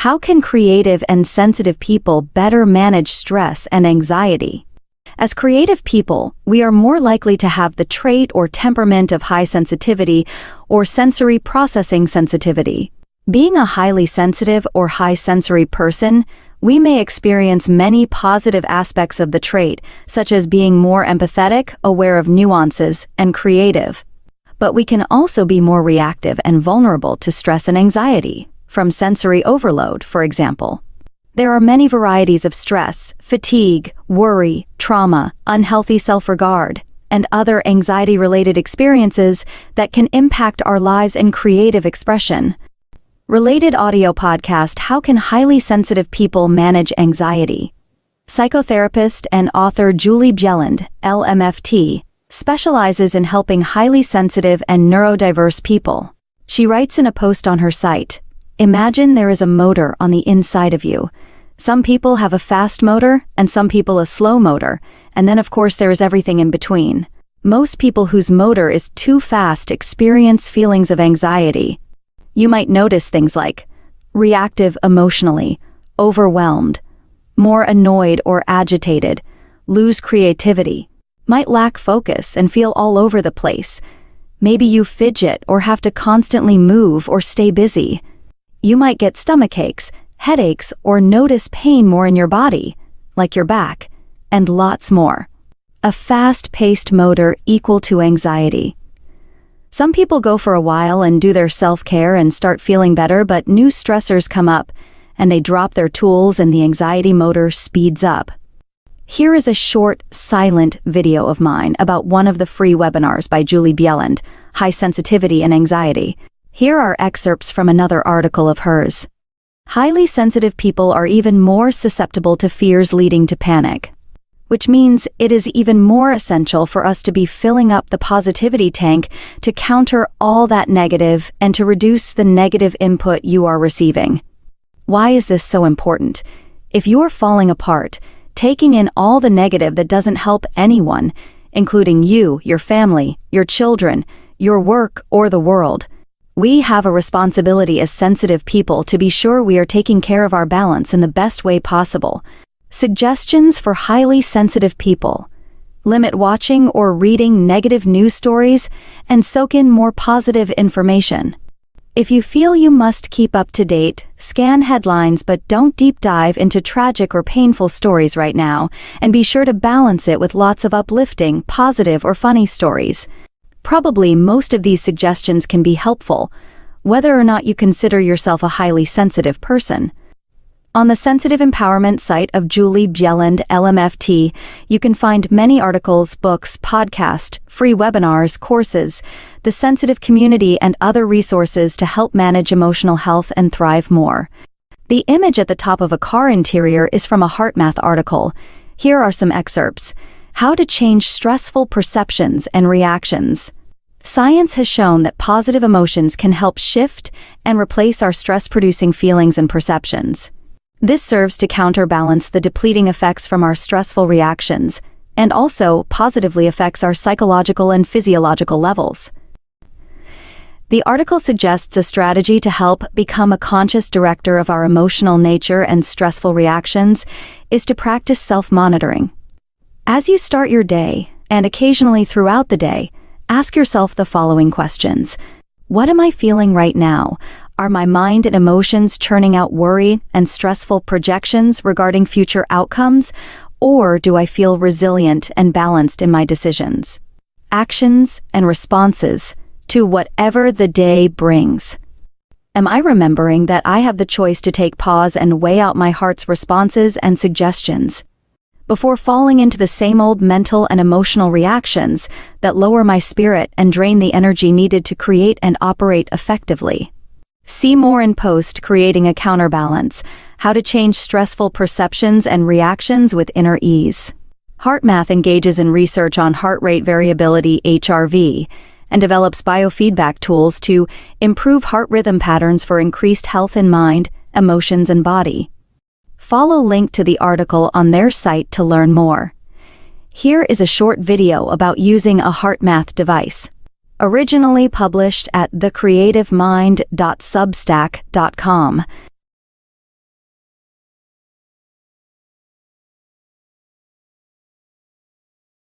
How can creative and sensitive people better manage stress and anxiety? As creative people, we are more likely to have the trait or temperament of high sensitivity or sensory processing sensitivity. Being a highly sensitive or high sensory person, we may experience many positive aspects of the trait, such as being more empathetic, aware of nuances, and creative. But we can also be more reactive and vulnerable to stress and anxiety, from sensory overload, for example. There are many varieties of stress, fatigue, worry, trauma, unhealthy self-regard, and other anxiety-related experiences that can impact our lives and creative expression. Related audio podcast: How can highly sensitive people manage anxiety? Psychotherapist and author Julie Bjelland, LMFT, specializes in helping highly sensitive and neurodiverse people. She writes in a post on her site, "Imagine there is a motor on the inside of you. Some people have a fast motor, and some people a slow motor, and then of course there is everything in between. Most people whose motor is too fast experience feelings of anxiety. You might notice things like reactive emotionally, overwhelmed, more annoyed or agitated, lose creativity, might lack focus and feel all over the place. Maybe you fidget or have to constantly move or stay busy. You might get stomach aches, headaches, or notice pain more in your body, like your back, and lots more. A fast-paced motor equal to anxiety. Some people go for a while and do their self-care and start feeling better, but new stressors come up, and they drop their tools and the anxiety motor speeds up." Here is a short, silent video of mine about one of the free webinars by Julie Bjelland, High Sensitivity and Anxiety. Here are excerpts from another article of hers. Highly sensitive people are even more susceptible to fears leading to panic, which means it is even more essential for us to be filling up the positivity tank to counter all that negative and to reduce the negative input you are receiving. Why is this so important? If you are falling apart, taking in all the negative that doesn't help anyone, including you, your family, your children, your work, or the world, we have a responsibility as sensitive people to be sure we are taking care of our balance in the best way possible. Suggestions for highly sensitive people: limit watching or reading negative news stories and soak in more positive information. If you feel you must keep up to date, scan headlines but don't deep dive into tragic or painful stories right now, and be sure to balance it with lots of uplifting, positive, or funny stories. Probably most of these suggestions can be helpful, whether or not you consider yourself a highly sensitive person. On the Sensitive Empowerment site of Julie Bjelland, LMFT, you can find many articles, books, podcasts, free webinars, courses, the sensitive community, and other resources to help manage emotional health and thrive more. The image at the top of a car interior is from a HeartMath article. Here are some excerpts. How to change stressful perceptions and reactions. Science has shown that positive emotions can help shift and replace our stress-producing feelings and perceptions. This serves to counterbalance the depleting effects from our stressful reactions, and also positively affects our psychological and physiological levels. The article suggests a strategy to help become a conscious director of our emotional nature and stressful reactions is to practice self-monitoring. As you start your day, and occasionally throughout the day, ask yourself the following questions. What am I feeling right now? Are my mind and emotions churning out worry and stressful projections regarding future outcomes, or do I feel resilient and balanced in my decisions, actions, and responses to whatever the day brings? Am I remembering that I have the choice to take pause and weigh out my heart's responses and suggestions before falling into the same old mental and emotional reactions that lower my spirit and drain the energy needed to create and operate effectively? See more in post Creating a Counterbalance: How to Change Stressful Perceptions and Reactions with Inner Ease. HeartMath engages in research on heart rate variability (HRV) and develops biofeedback tools to improve heart rhythm patterns for increased health in mind, emotions, and body. Follow link to the article on their site to learn more. Here is a short video about using a HeartMath device. Originally published at thecreativemind.substack.com.